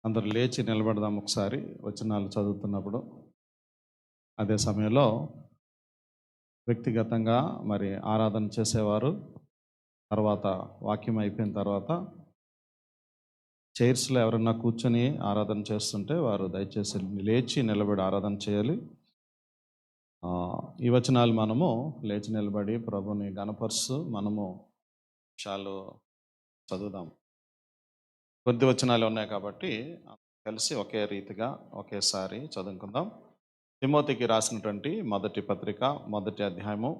అందరూ లేచి నిలబడదాం ఒకసారి వచనాలు చదువుతున్నప్పుడు. అదే సమయంలో వ్యక్తిగతంగా మరి ఆరాధన చేసేవారు తర్వాత వాక్యం అయిపోయిన తర్వాత చైర్స్లో ఎవరన్నా కూర్చొని ఆరాధన చేస్తుంటే వారు దయచేసి లేచి నిలబడి ఆరాధన చేయాలి. ఈ వచనాలు మనము లేచి నిలబడి ప్రభుని గణపరుస్తూ మనము విషయాలు చదువుదాం. కొద్ది వచనాలు ఉన్నాయి కాబట్టి కలిసి ఒకే రీతిగా ఒకేసారి చదువుకుందాం. తిమోతికి రాసినటువంటి మొదటి పత్రిక మొదటి అధ్యాయము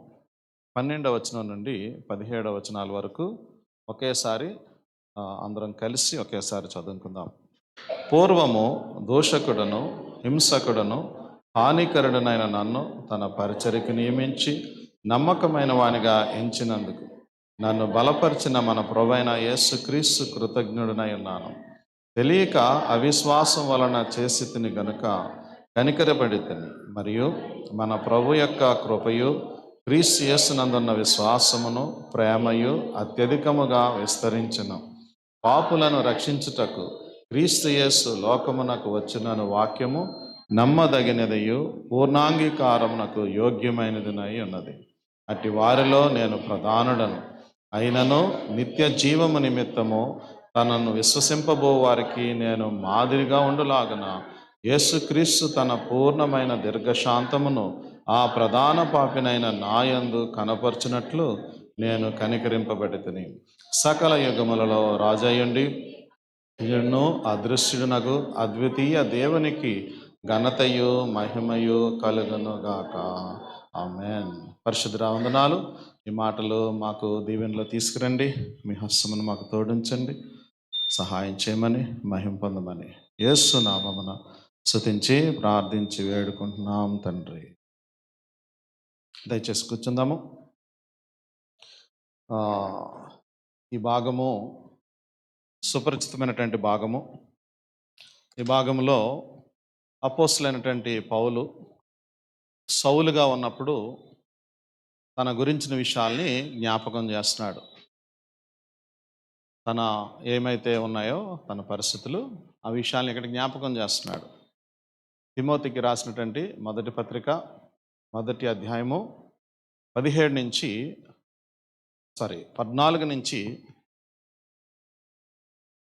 12వ వచనం నుండి 17వ వచనాల వరకు ఒకేసారి అందరం కలిసి ఒకేసారి చదువుకుందాం. పూర్వము దూషకుడను హింసకుడను హానికరుడనైన నన్ను తన పరిచర్యకు నియమించి నమ్మకమైన వానిగా ఎంచినందుకు నన్ను బలపరిచిన మన ప్రభువైన యేసుక్రీస్తు కృతజ్ఞుడనై ఉన్నాను. తెలియక అవిశ్వాసం వలన చేసి తిని గనుక కనికరపడి తిని, మరియు మన ప్రభు యొక్క కృపయు క్రీస్తు యేసునందున్న విశ్వాసమును ప్రేమయు అత్యధికముగా విస్తరించును. పాపులను రక్షించుటకు క్రీస్తు యేసు లోకమునకు వచ్చినను వాక్యము నమ్మదగినదియు పూర్ణాంగీకారమునకు యోగ్యమైనదినై ఉన్నది. అట్టి వారిలో నేను ప్రధానుడను. అయినను నిత్య జీవము నిమిత్తము తనను విశ్వసింపబో వారికి నేను మాదిరిగా ఉండులాగన యేసుక్రీస్తు తన పూర్ణమైన దీర్ఘశాంతమును ఆ ప్రధాన పాపినైన నాయందు కనపరచునట్లు నేను కనికరింపబడితిని. సకల యుగములలో రాజయ్యుండి ఎన్నో అదృశ్యునకు అద్వితీయ దేవునికి ఘనతయు మహిమయు కలుగునుగాక. ఆమేన్. పరిశుద్ధ వందనాలు. ఈ మాటలు మాకు దీవెనలో తీసుకురండి. మీ హస్తమును మాకు తోడించండి, సహాయం చేయమని మహిమ పొందమని యేసు నామమున స్తుతించి ప్రార్థించి వేడుకుంటున్నాం తండ్రి. దయచేసి కూర్చుందాము. ఈ భాగము సుపరిచితమైనటువంటి భాగము. ఈ భాగంలో అపోస్తలుడైనటువంటి పౌలు సౌలుగా ఉన్నప్పుడు తన గురించిన విషయాల్ని జ్ఞాపకం చేస్తున్నాడు. తన ఏమైతే ఉన్నాయో తన పరిస్థితులు, ఆ విషయాల్ని ఇక్కడ జ్ఞాపకం చేస్తున్నాడు. తిమోతికి రాసినటువంటి మొదటి పత్రిక మొదటి అధ్యాయము 14 నుంచి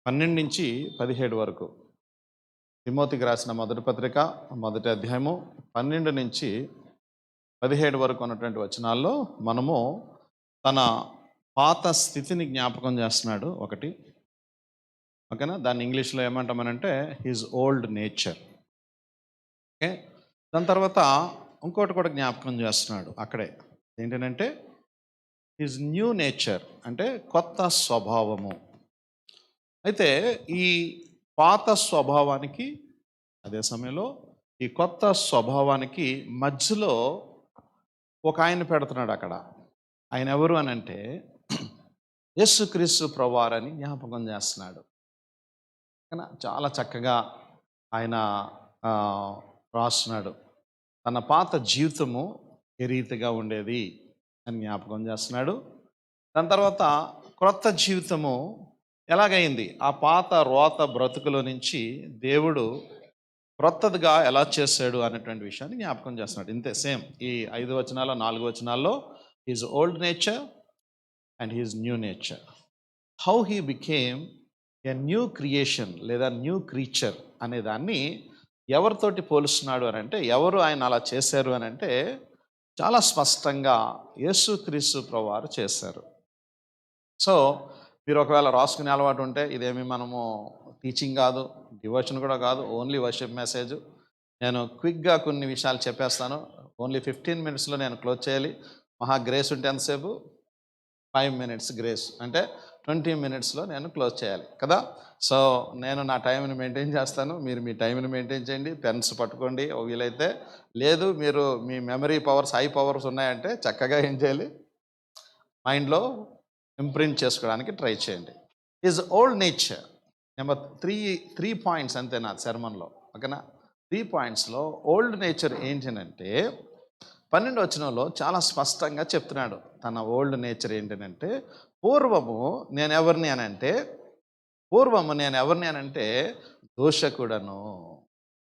12 నుంచి 17 వరకు. తిమోతికి రాసిన మొదటి పత్రిక మొదటి అధ్యాయము 12 నుంచి 17 వరకు ఉన్నటువంటి వచనాల్లో మనము తన పాత స్థితిని జ్ఞాపకం చేస్తున్నాడు ఒకటి. ఓకేనా? దాన్ని ఇంగ్లీష్లో ఏమంటామనంటే హిజ్ ఓల్డ్ నేచర్. ఓకే, దాని తర్వాత ఇంకోటి కూడా జ్ఞాపకం చేస్తున్నాడు అక్కడే. ఏంటంటే హిజ్ న్యూ నేచర్, అంటే కొత్త స్వభావము. అయితే ఈ పాత స్వభావానికి, అదే సమయంలో ఈ కొత్త స్వభావానికి మధ్యలో ఒక ఆయన పెడుతున్నాడు అక్కడ. ఆయన ఎవరు అని అంటే యేసుక్రీస్తు ప్రభువారని జ్ఞాపకం చేస్తున్నాడు. చాలా చక్కగా ఆయన రాస్తున్నాడు. తన పాత జీవితము ఏ రీతిగా ఉండేది అని జ్ఞాపకం చేస్తున్నాడు. దాని తర్వాత క్రొత్త జీవితము ఎలాగైంది, ఆ పాత రోత బ్రతుకులో నుంచి దేవుడు క్రొత్తదిగా ఎలా చేశాడు అనేటువంటి విషయాన్ని జ్ఞాపకం చేస్తున్నాడు. ఇంతే, సేమ్ ఈ 5 వచనాల్లో 4 వచనాల్లో his old nature and his new nature. How he became a new creation లేదా న్యూ క్రీచర్ అనే దాన్ని ఎవరితోటి పోలుస్తున్నాడు అని అంటే, ఎవరు ఆయన అలా చేశారు అని అంటే చాలా స్పష్టంగా యేసుక్రీస్తు ప్రభువారు చేశారు. సో మీరు ఒకవేళ రాసుకునే అలవాటు ఉంటే, ఇదేమి మనము టీచింగ్ కాదు, డివోషన్ కూడా కాదు, ఓన్లీ వర్షిప్ మెసేజ్. నేను క్విక్గా కొన్ని విషయాలు చెప్పేస్తాను. ఓన్లీ 15 మినిట్స్లో నేను క్లోజ్ చేయాలి. మహా గ్రేస్ ఉంటే ఎంతసేపు? 5 మినిట్స్ గ్రేస్ అంటే 20 మినిట్స్లో నేను క్లోజ్ చేయాలి కదా. సో నేను నా టైంని మెయింటైన్ చేస్తాను, మీరు మీ టైంని మెయింటైన్ చేయండి. పెన్స్ పట్టుకోండి వీలైతే. లేదు మీరు మీ మెమరీ పవర్స్, హై పవర్స్ ఉన్నాయంటే చక్కగా ఏం చేయాలి, మైండ్లో ఇంప్రింట్ చేసుకోవడానికి ట్రై చేయండి. Is old nature. Number 3 points అంతే నా సెర్మన్లో. ఓకేనా? 3 పాయింట్స్లో ఓల్డ్ నేచర్ ఏంటంటే 12 వచనంలో చాలా స్పష్టంగా చెప్తున్నాడు తన ఓల్డ్ నేచర్ ఏంటంటే, పూర్వము నేను ఎవరిని అని అంటే దూషకుడను.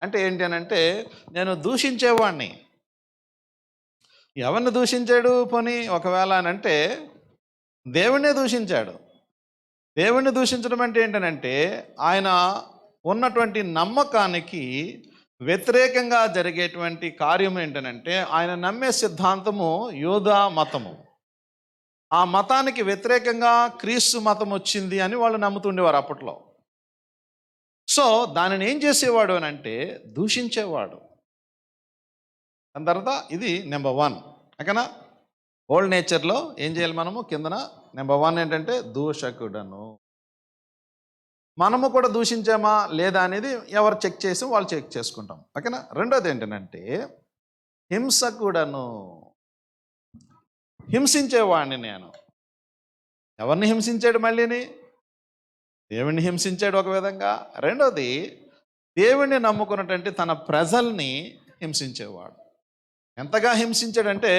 అంటే ఏంటి అనంటే నేను దూషించేవాడిని. ఎవరిని దూషించాడు పోనీ ఒకవేళ అనంటే దేవుణ్ణే దూషించాడు. దేవుణ్ణి దూషించడం అంటే ఏంటనంటే ఆయన ఉన్నటువంటి నమ్మకానికి వ్యతిరేకంగా జరిగేటువంటి కార్యం ఏంటనంటే ఆయన నమ్మే సిద్ధాంతము యూదా మతము. ఆ మతానికి వ్యతిరేకంగా క్రీస్తు మతం వచ్చింది అని వాళ్ళు నమ్ముతుండేవారు అప్పట్లో. సో దానిని ఏం చేసేవాడు అని అంటే దూషించేవాడు. దాని తర్వాత ఇది నెంబర్ 1. ఓకేనా? ఓల్డ్ నేచర్లో ఏం చేయాలి మనము కిందన నెంబర్ 1 ఏంటంటే దూషకుడను. మనము కూడా దూషించామా లేదా అనేది ఎవరు చెక్ చేసి వాళ్ళు చెక్ చేసుకుంటాం. ఓకేనా? రెండోది ఏంటంటే హింసకుడను. హింసించేవాడిని నేను. ఎవరిని హింసించాడు మళ్ళీని? దేవుణ్ణి హింసించాడు ఒక విధంగా. రెండోది దేవుణ్ణి నమ్ముకున్నటువంటి తన ప్రజల్ని హింసించేవాడు. ఎంతగా హింసించాడంటే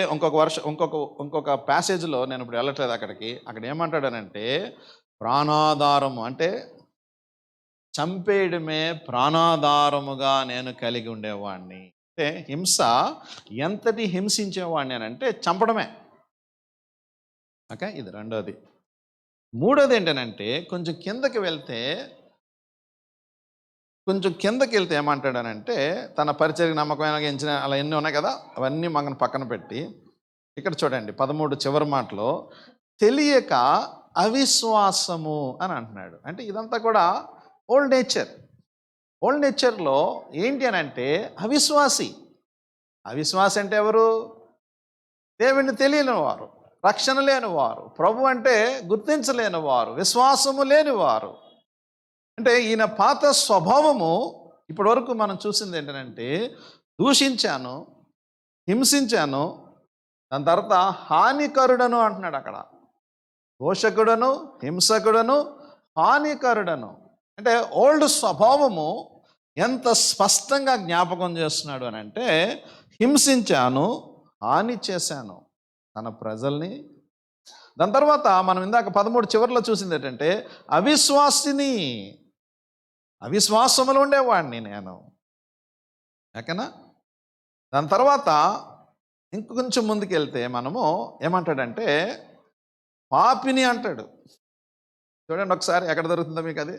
ఇంకొక ప్యాసేజ్లో నేను ఇప్పుడు వెళ్ళట్లేదు అక్కడికి. అక్కడ ఏమంటాడనంటే ప్రాణాధారము అంటే చంపేయడమే ప్రాణాధారముగా నేను కలిగి ఉండేవాడిని. అంటే హింస ఎంతటి హింసించేవాడిని అని అంటే చంపడమే. ఓకే, ఇది రెండోది. మూడోది ఏంటనంటే కొంచెం కిందకి వెళ్తే ఏమంటాడనంటే తన పరిచర్యకు నమ్మకమైన ఎంచిన అలా ఎన్ని ఉన్నాయి కదా, అవన్నీ మనకు పక్కన పెట్టి ఇక్కడ చూడండి 13 చివరి మాటలో తెలియక అవిశ్వాసము అని అంటున్నాడు. అంటే ఇదంతా కూడా ఓల్డ్ నేచర్లో ఏంటి అని అంటే అవిశ్వాసి అంటే ఎవరు? దేవుణ్ణి తెలియని వారు, రక్షణ లేని వారు, ప్రభు అంటే గుర్తించలేని వారు, విశ్వాసము లేని వారు. అంటే ఈయన పాత స్వభావము ఇప్పటి వరకు మనం చూసింది ఏంటంటే దూషించాను, హింసించాను, దాని తర్వాత హానికరుడను అంటున్నాడు అక్కడ. దోషకుడను, హింసకుడను, హానికరుడను. అంటే ఓల్డ్ స్వభావము ఎంత స్పష్టంగా జ్ఞాపకం చేస్తున్నాడు అని అంటే హింసించాను, హాని చేశాను తన ప్రజల్ని. దాని తర్వాత మనం ఇందాక 13 చివరిలో చూసింది ఏంటంటే అవిశ్వాసములు ఉండేవాడిని నేను. ఓకేనా? దాని తర్వాత ఇంకొంచెం ముందుకెళ్తే మనము ఏమంటాడంటే పాపిని అంటాడు. చూడండి ఒకసారి ఎక్కడ దొరుకుతుందో మీకు అది.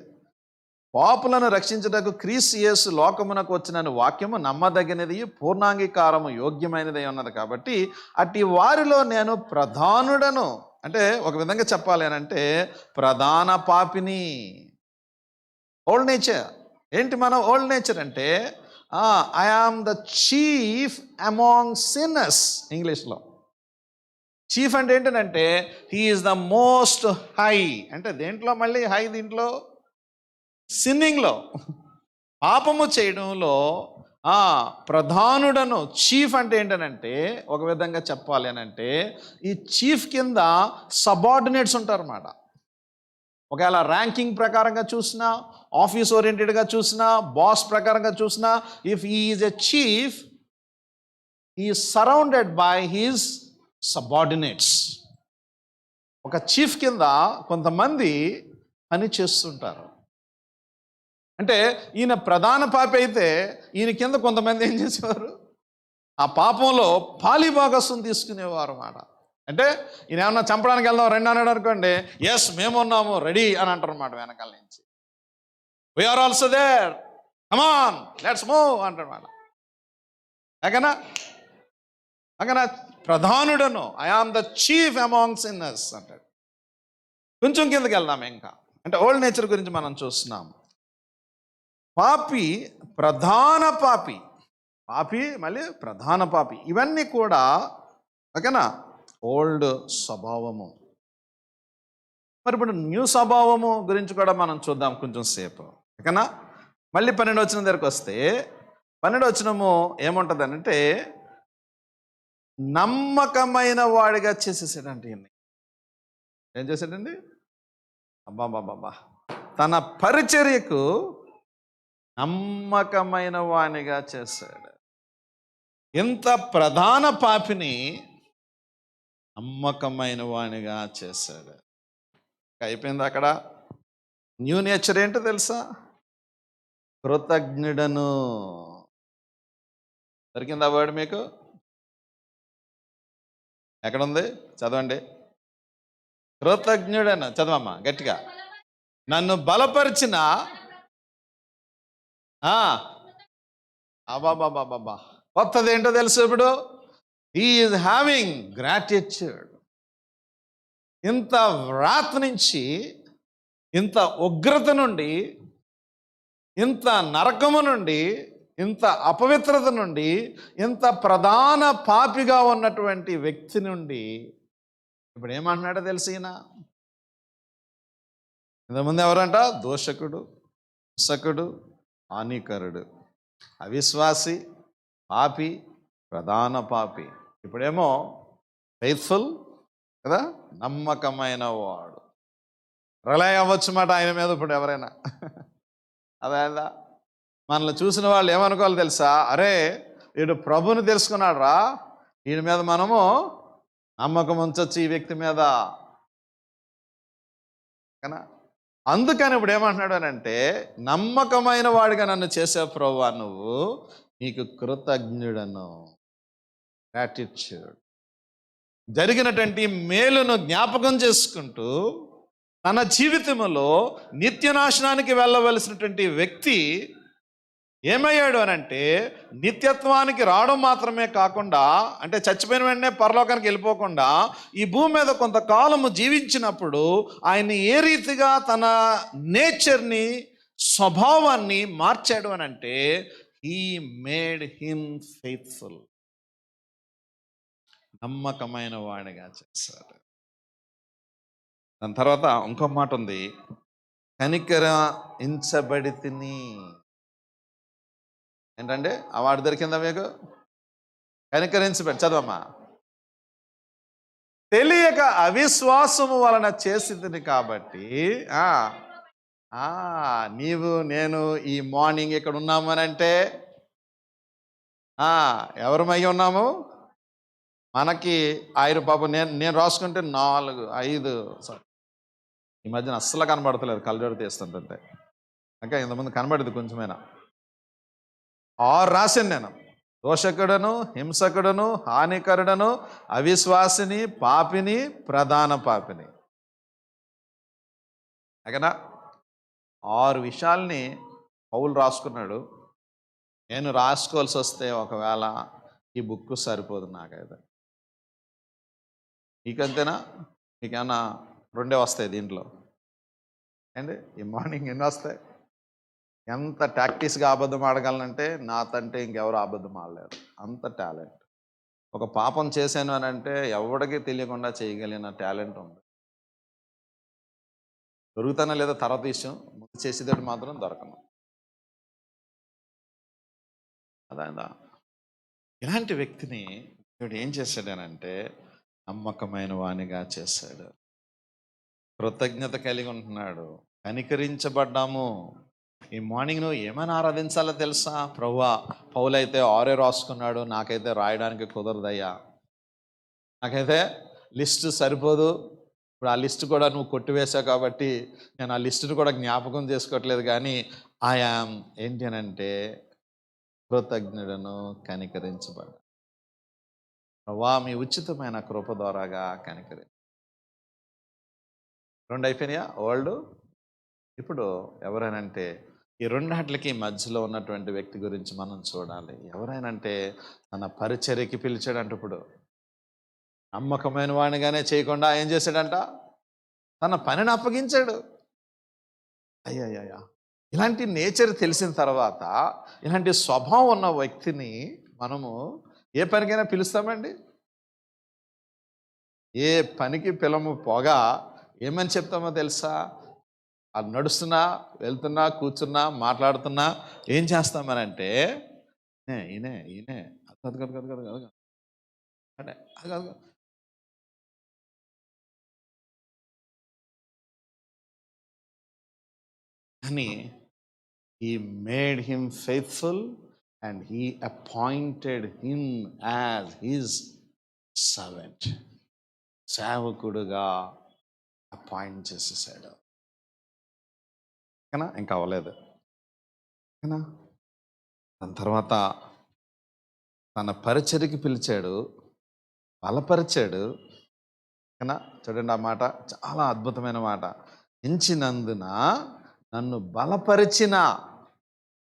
పాపులను రక్షించుటకు క్రీస్తు యేసు లోకమునకు వచ్చిన వాక్యము నమ్మదగినది, పూర్ణాంగీకారము యోగ్యమైనది ఉన్నది కాబట్టి అట్టి వారిలో నేను ప్రధానుడను. అంటే ఒక విధంగా చెప్పాలి అని అంటే ప్రధాన పాపిని. ఓల్డ్ నేచర్ ఏంటి? మన ఓల్డ్ నేచర్ అంటే I am the chief among sinners. ఇంగ్లీష్లో చీఫ్ అంటే ఏంటంటే he is the most high. అంటే దేంట్లో మళ్ళీ హై? దీంట్లో సిన్నింగ్లో, పాపము చేయడంలో ప్రధానుడను. చీఫ్ అంటే ఏంటనంటే ఒక విధంగా చెప్పాలి అని అంటే ఈ చీఫ్ కింద సబార్డినేట్స్ ఉంటారన్నమాట. ఒకవేళ ర్యాంకింగ్ ప్రకారంగా చూసినా, ఆఫీస్ ఓరియంటెడ్గా చూసినా, బాస్ ప్రకారంగా చూసినా, if he is a chief he is surrounded by his subordinates. ఒక చీఫ్ కింద కొంతమంది పని చేస్తుంటారు. అంటే ఈయన ప్రధాన పాపి అయితే ఈయన కింద కొంతమంది ఏం చేసేవారు? ఆ పాపంలో పాలిభాగస్వం తీసుకునేవారు అన్నమాట. అంటే ఈయన ఏమన్నా చంపడానికి వెళ్దాం రండి అన్నాడు అనుకోండి, ఎస్ మేము ఉన్నాము రెడీ అని అంటారు అన్నమాట. వెనకాల నుంచి we are also there, come on let's move అంటారు అన్నమాట. అగనా ప్రధానుడను, I am the chief among sinners అంటాడు. కొంచెం కిందకి వెళ్దాం ఇంకా. అంటే ఓల్డ్ నేచర్ గురించి మనం చూస్తున్నాం. పాపి, ప్రధాన పాపి, మళ్ళీ ప్రధాన పాపి, ఇవన్నీ కూడా ఓకేనా ఓల్డ్ స్వభావము. మరి ఇప్పుడు న్యూ స్వభావము గురించి కూడా మనం చూద్దాం కొంచెం సేపు. ఓకేనా? మళ్ళీ 12వ వచనం దగ్గరకు వస్తే 12వ వచనము ఏముంటుంది అంటే నమ్మకమైన వాడిగా చేసేసాడంటే ఏం చేశాడండి? అబ్బాబాబా, తన పరిచర్యకు నమ్మకమైన వానిగా చేశాడు. ఇంత ప్రధాన పాపిని నమ్మకమైన వానిగా చేశాడు. అయిపోయింది అక్కడ. న్యూ నేచర్ ఏంటో తెలుసా? కృతజ్ఞుడను. దొరికిందా వర్డ్ మీకు? ఎక్కడుంది? చదవండి. కృతజ్ఞుడను. చదవమ్మా గట్టిగా. నన్ను బలపరిచిన అబాబాబాబా, కొత్తది ఏంటో తెలుసు ఇప్పుడు. He is having gratitude. ఇంత వ్రాత్ నుంచి, ఇంత ఉగ్రత నుండి, ఇంత నరకము నుండి, ఇంత అపవిత్రత నుండి, ఇంత ప్రధాన పాపిగా ఉన్నటువంటి వ్యక్తి నుండి ఇప్పుడు ఏమంటున్నాడో తెలుసు ఈయన. ఇంతకుముందు ఎవరంట? దోషకుడు, హింసకుడు, హానికరుడు, అవిశ్వాసి, పాపి, ప్రధాన పాపి. ఇప్పుడేమో ఫెయిత్ఫుల్ కదా, నమ్మకమైన వాడు. రిలై అవ్వచ్చు మాట ఆయన మీద ఇప్పుడు ఎవరైనా. అదే మనల్ని చూసిన వాళ్ళు ఏమనుకోవాలి తెలుసా? అరే వీడు ప్రభుని తెలుసుకున్నాడు రా, వీడి మీద మనము నమ్మకం ఉంచవచ్చు, ఈ వ్యక్తి మీద కదా. అందుకని ఇప్పుడు ఏమంటున్నాడు అని అంటే, నమ్మకమైన వాడిగా నన్ను చేసే ప్రభువా నువ్వు, నీకు కృతజ్ఞుడను. గ్రాటిట్యూడ్. జరిగినటువంటి మేలును జ్ఞాపకం చేసుకుంటూ తన జీవితంలో నిత్యనాశనానికి వెళ్ళవలసినటువంటి వ్యక్తి ఏమయ్యాడు అని అంటే, నిత్యత్వానికి రావడం మాత్రమే కాకుండా, అంటే చచ్చిపోయిన వెంటనే పరలోకానికి వెళ్ళిపోకుండా ఈ భూమి మీద కొంతకాలము జీవించినప్పుడు ఆయన ఏ రీతిగా తన నేచర్ని, స్వభావాన్ని మార్చాడు అని అంటే, హీ మేడ్ హిమ్ ఫెయిత్ఫుల్. నమ్మకమైన వాడిగా చేశాడు. దాని తర్వాత ఇంకో మాట ఉంది, కనికరించబడి తిని. ఏంటంటే ఆ వాడు దొరికిందా మీకు? కనికరించబడి. చదవమ్మా. తెలియక అవిశ్వాసము వలన చేసింది కాబట్టి నీవు నేను ఈ మార్నింగ్ ఇక్కడ ఉన్నామనంటే ఎవరమై ఉన్నాము? మనకి ఆయన పాపం నేను రాసుకుంటే 4, 5 ఈ మధ్యన అస్సలు కనబడతలేదు, కళ్ళజోడు తీస్తుంటే. ఇంకా ఇంతకుముందు కనబడేది కొంచెమైనా. 6 రాశాను నేను. దోషకుడను, హింసకుడను, హానికరుడను, అవిశ్వాసిని, పాపిని, ప్రధాన పాపిని. అగనా 6 విషయాల్ని పౌలు రాసుకున్నాడు. నేను రాసుకోవాల్సి వస్తే ఒకవేళ ఈ బుక్ సరిపోదు నాకైతే. మీకంతేనా? మీకేమన్నా 2 వస్తాయి దీంట్లో అండి? ఈ మార్నింగ్ ఎన్ని వస్తాయి? ఎంత టాక్టిక్స్గా అబద్ధం ఆడగలనంటే నాతంటే ఇంకెవరు అబద్ధం ఆడలేరు, అంత టాలెంట్. ఒక పాపం చేశాను అని అంటే ఎవడికి తెలియకుండా చేయగలిగిన టాలెంట్ ఉంది. దొరుకుతానా లేదా తర్వాత విషయం, ముందు చేసేటట్టు మాత్రం దొరకను. అదా ఇలాంటి వ్యక్తిని ఇప్పుడు ఏం చేశాడనంటే నమ్మకమైన వానిగా చేశాడు. కృతజ్ఞత కలిగి ఉంటున్నాడు. కనికరించబడ్డాము. ఈ మార్నింగ్ నువ్వు ఏమైనా ఆరాధించాలో తెలుసా? ప్రభువా, పౌలైతే 6 రాసుకున్నాడు, నాకైతే రాయడానికి కుదరదయ్యా, నాకైతే లిస్టు సరిపోదు. ఇప్పుడు ఆ లిస్టు కూడా నువ్వు కొట్టివేశావు కాబట్టి నేను ఆ లిస్టును కూడా జ్ఞాపకం చేసుకోవట్లేదు. కానీ ఆయామ్ ఏంటి అని అంటే కృతజ్ఞుడను, కనికరించబడ్డా. ప్రభువా, మీ ఉచితమైన కృప ద్వారాగా కనికరి. 2 అయిపోయినాయా వరల్డ్? ఇప్పుడు ఎవరైనంటే ఈ 2 మధ్యలో ఉన్నటువంటి వ్యక్తి గురించి మనం చూడాలి. ఎవరైనంటే తన పరిచర్యకి పిలిచాడంట. ఇప్పుడు నమ్మకమైన వాడిగానే చేయకుండా ఏం చేశాడంట? తన పనిని అప్పగించాడు. అయ్యయ్యా, ఇలాంటి నేచర్ తెలిసిన తర్వాత, ఇలాంటి స్వభావం ఉన్న వ్యక్తిని మనము ఏ పనికైనా పిలుస్తామండి? ఏ పనికి పిలము పోగా ఏమని చెప్తామో తెలుసా? అది నడుస్తున్నా, వెళ్తున్నా, కూర్చున్నా, మాట్లాడుతున్నా ఏం చేస్తామనంటే ఈయనే ఈయనే అది కాదు కాదు కాదు కాదు అంటే అది కాదు. కానీ he made him faithful and he appointed him as his servant. సేవకుడుగా అపాయింట్ చేసేసాడు. ఇంకా అవ్వలేదు. ఏనా? దాని తర్వాత తన పరిచర్యకి పిలిచాడు, బలపరిచాడు. ఏనా? చూడండి ఆ మాట, చాలా అద్భుతమైన మాట. ఎంచినందున నన్ను బలపరిచిన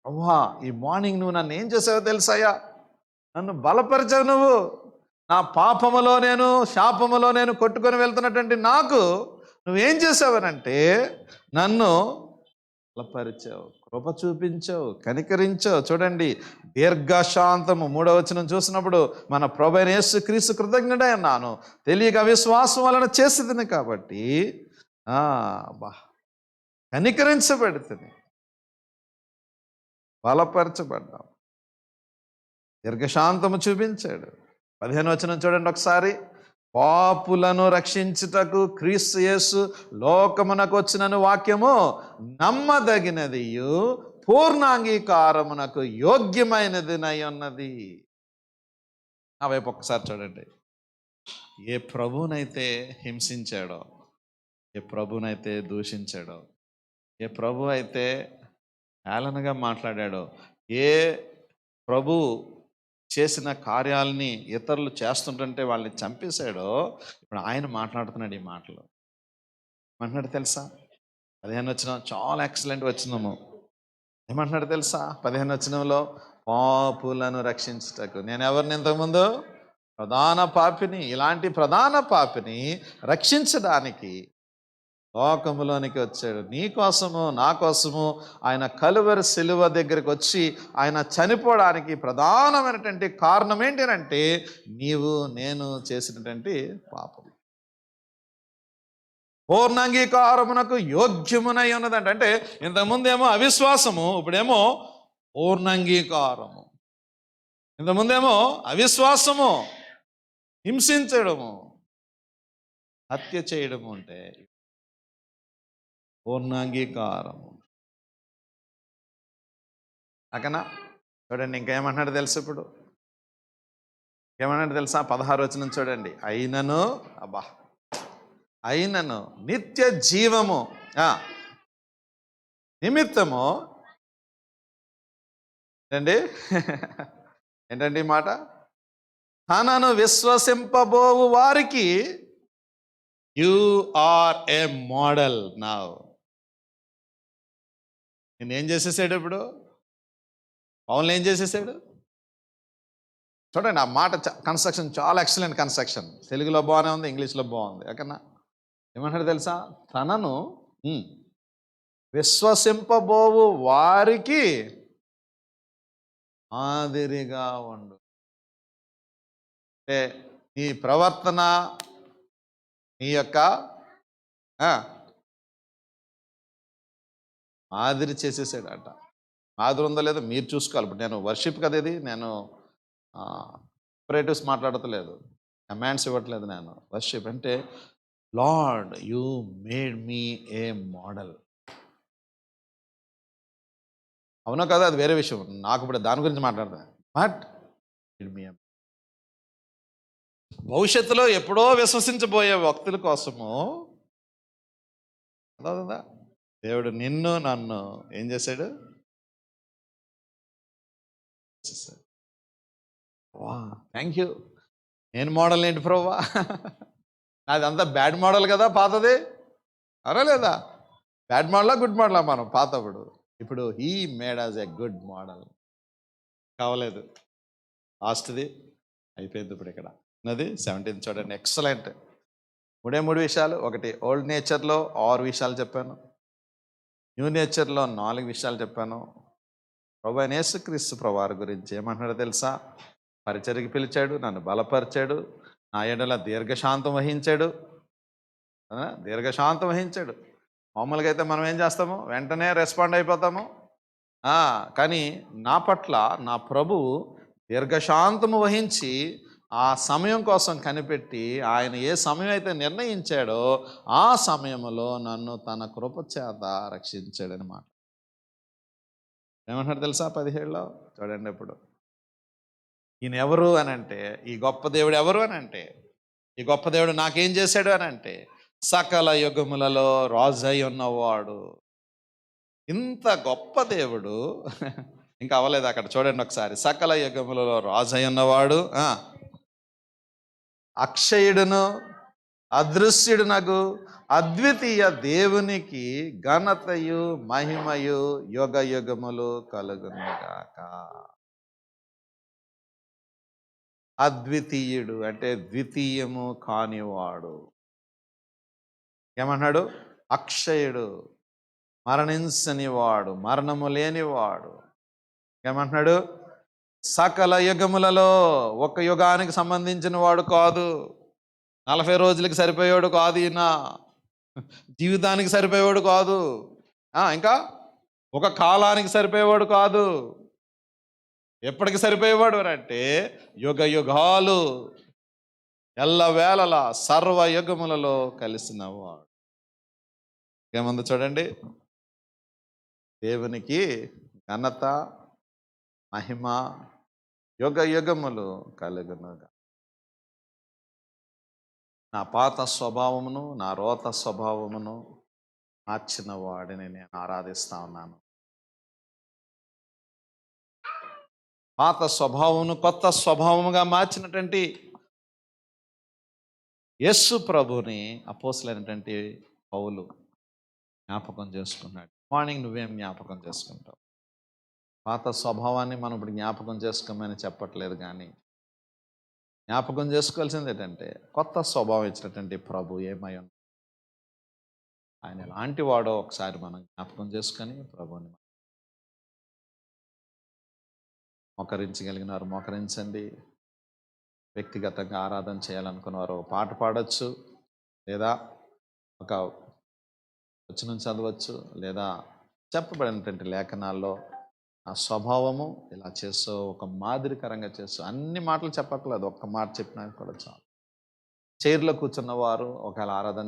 అవ్వా, ఈ మార్నింగ్ నువ్వు నన్ను ఏం చేసావో తెలుసాయా? నన్ను బలపరిచావు నువ్వు. నా పాపములో నేను, శాపములో నేను కొట్టుకొని వెళ్తున్నటువంటి నాకు నువ్వేం చేసావనంటే నన్ను బలపరిచావు, కృప చూపించావు, కనికరించావు. చూడండి, దీర్ఘశాంతము 3వ వచనం చూసినప్పుడు మన ప్రభువైన యేసుక్రీస్తు కృతజ్ఞుడై ఉన్నాను, తెలియక అవిశ్వాసం వలన చేసేదిని కాబట్టి బా కనికరించబడుతుంది, బలపరచబడ్డాం, దీర్ఘశాంతము చూపించాడు. 15వ వచనం చూడండి ఒకసారి. పాపులను రక్షించుటకు క్రీస్తు యేసు లోకమునకు వచ్చినను వాక్యము నమ్మదగినదియు పూర్ణాంగీకారమునకు యోగ్యమైనదినై ఉన్నది. ఆ వైపు ఒక్కసారి చూడండి. ఏ ప్రభువునైతే హింసించాడో, ఏ ప్రభువునైతే దూషించాడో, ఏ ప్రభు అయితే హేళనగా మాట్లాడాడో, ఏ ప్రభు చేసిన కార్యాలని ఇతరులు చేస్తుంటుంటే వాళ్ళని చంపేశాడో, ఇప్పుడు ఆయన మాట్లాడుతున్నాడు ఈ మాటలు. ఏమంటున్నాడు తెలుసా? 15 వచనం చాలా ఎక్సలెంట్ వచనము. ఏమంటున్నాడు తెలుసా? 15 వచనంలో, పాపులను రక్షించుటకు. నేను ఎవరిని ఇంతకుముందు? ప్రధాన పాపిని. ఇలాంటి ప్రధాన పాపిని రక్షించడానికి లోకములోనికి వచ్చాడు. నీ కోసము, నా కోసము ఆయన కలువరి సిలువ దగ్గరికి వచ్చి ఆయన చనిపోవడానికి ప్రధానమైనటువంటి కారణం ఏంటంటే నీవు నేను చేసినటువంటి పాపం. పూర్ణాంగీకారమునకు యోగ్యమునై ఉన్నదంట. అంటే ఇంతకుముందేమో అవిశ్వాసము, ఇప్పుడేమో పూర్ణాంగీకారము. ఇంతకుముందేమో అవిశ్వాసము, హింసించడము, హత్య చేయడము, అంటే పూర్ణాంగీకారము. అకనా చూడండి, ఇంకేమంటున్నాడు తెలుసు? ఇప్పుడు ఏమన్నాడు తెలుసా? 16వ వచనం చూడండి. అయినను నిత్య జీవము నిమిత్తము ఏంటండి ఈ మాట? తనను విశ్వసింపబోవు వారికి you are a model now. నేనేం చేసేసాడు ఇప్పుడు? పౌలు ఏం చేసేసాడు? చూడండి ఆ మాట, కన్స్ట్రక్షన్ చాలా ఎక్సలెంట్ కన్స్ట్రక్షన్. తెలుగులో బాగానే ఉంది, ఇంగ్లీష్లో బాగుంది. ఓకేనా? ఏమంటాడు తెలుసా? తనను విశ్వసింపబోవు వారికి మాదిరిగా ఉండు. అంటే నీ ప్రవర్తన, నీ యొక్క మాదిరి చేసేసాడు అంట. మాదిరి ఉందో లేదో మీరు చూసుకోవాలి. ఇప్పుడు నేను వర్షిప్ కదా, ఇది నేను ఆపరేటివ్స్ మాట్లాడతలేదు, కమాండ్స్ ఇవ్వట్లేదు. నేను వర్షిప్ అంటే, lord you made me A model. అవునా కదా? అది వేరే విషయం, నాకు ఇప్పుడు దాని గురించి మాట్లాడతాను. బట్ భవిష్యత్తులో ఎప్పుడో విశ్వసించబోయే వ్యక్తుల కోసము కదా దేవుడు నిన్ను నన్ను ఏం చేశాడు? Thank you. నేను మోడల్ ఏంటి ప్రభువా? నాది అంతా బ్యాడ్ మోడల్ కదా పాతది, అరా లేదా? బ్యాడ్ మోడలా గుడ్ మోడలా మనం పాతప్పుడు? ఇప్పుడు he made as a good model. కావలేదు, లాస్ట్ది అయిపోయింది. ఇప్పుడు ఇక్కడ ఉన్నది 17 చూడండి, ఎక్సలెంట్. 3 విషయాలు. ఒకటి, ఓల్డ్ నేచర్లో 6 విషయాలు చెప్పాను, న్యూ నేచర్లో 4 విషయాలు చెప్పాను. ప్రభువైన యేసుక్రీస్తు ప్రభువారి గురించి ఏమంటున్నాడో తెలుసా? పరిచర్యకి పిలిచాడు, నన్ను బలపరిచాడు, నా ఎడల దీర్ఘశాంతం వహించాడు. దీర్ఘశాంతం వహించాడు. మామూలుగా అయితే మనం ఏం చేస్తాము? వెంటనే రెస్పాండ్ అయిపోతాము. కానీ నా పట్ల నా ప్రభువు దీర్ఘశాంతము వహించి ఆ సమయం కోసం కనిపెట్టి, ఆయన ఏ సమయం అయితే నిర్ణయించాడో ఆ సమయంలో నన్ను తన కృప చేత రక్షించాడని మాట. ఏమంటాడు తెలుసా? 17లో చూడండి. ఇప్పుడు ఈయన ఎవరు అని అంటే, ఈ గొప్ప దేవుడు ఎవరు అని అంటే, ఈ గొప్ప దేవుడు నాకేం చేశాడు అని అంటే, సకల యుగములలో రాజై ఉన్నవాడు, ఇంత గొప్ప దేవుడు ఇంకా అవ్వలేదు అక్కడ, చూడండి ఒకసారి. సకల యుగములలో రాజై ఉన్నవాడు, అక్షయుడును అదృశ్యుడునగు అద్వితీయ దేవునికి ఘనతయు మహిమయు యుగ యుగములు కలుగునుగాక. అద్వితీయుడు అంటే ద్వితీయము కానివాడు. ఏమన్నాడు? అక్షయుడు, మరణించనివాడు, మరణము లేనివాడు. ఏమంటున్నాడు? సకల యుగములలో ఒక యుగానికి సంబంధించిన వాడు కాదు, 40 రోజులకి సరిపోయేవాడు కాదు, ఈయన జీవితానికి సరిపోయేవాడు కాదు, ఇంకా ఒక కాలానికి సరిపోయేవాడు కాదు. ఎప్పటికి సరిపోయేవాడు అంటే యుగ యుగాలు, ఎల్లవేళలా సర్వ యుగములలో కలిసినవాడు. ఏముంది చూడండి. దేవునికి ఘనత మహిమ యుగ యుగములు కలుగునుగా. నా పాత స్వభావమును నా రోత స్వభావమును మార్చిన వాడిని నేను ఆరాధిస్తా ఉన్నాను. పాత స్వభావమును కొత్త స్వభావముగా మార్చినటువంటి యేసు ప్రభుని అపోస్తలుడైనటువంటి పౌలు జ్ఞాపకం చేసుకున్నాడు. మార్నింగ్ నువ్వేం జ్ఞాపకం చేసుకుంటావు? పాత స్వభావాన్ని మనం ఇప్పుడు జ్ఞాపకం చేసుకోమని చెప్పట్లేదు, కానీ జ్ఞాపకం చేసుకోవాల్సింది ఏంటంటే కొత్త స్వభావం ఇచ్చినటువంటి ప్రభు ఏమై ఉంది, ఆయన ఎలాంటి వాడో ఒకసారి మనం జ్ఞాపకం చేసుకొని ప్రభుని మోకరించగలిగిన వారు మోకరించండి. వ్యక్తిగతంగా ఆరాధన చేయాలనుకున్న వారు ఒక పాట పాడచ్చు, లేదా ఒక వచనం చదవచ్చు, లేదా చెప్పబడినటువంటి లేఖనాల్లో ఆ స్వభావము ఇలా చేస్తూ ఒక మాదిరికరంగా చేస్తూ, అన్ని మాటలు చెప్పట్లేదు, ఒక్క మాట చెప్పినా కూడా చాలు. చైర్లో కూర్చున్న వారు ఒకవేళ ఆరాధన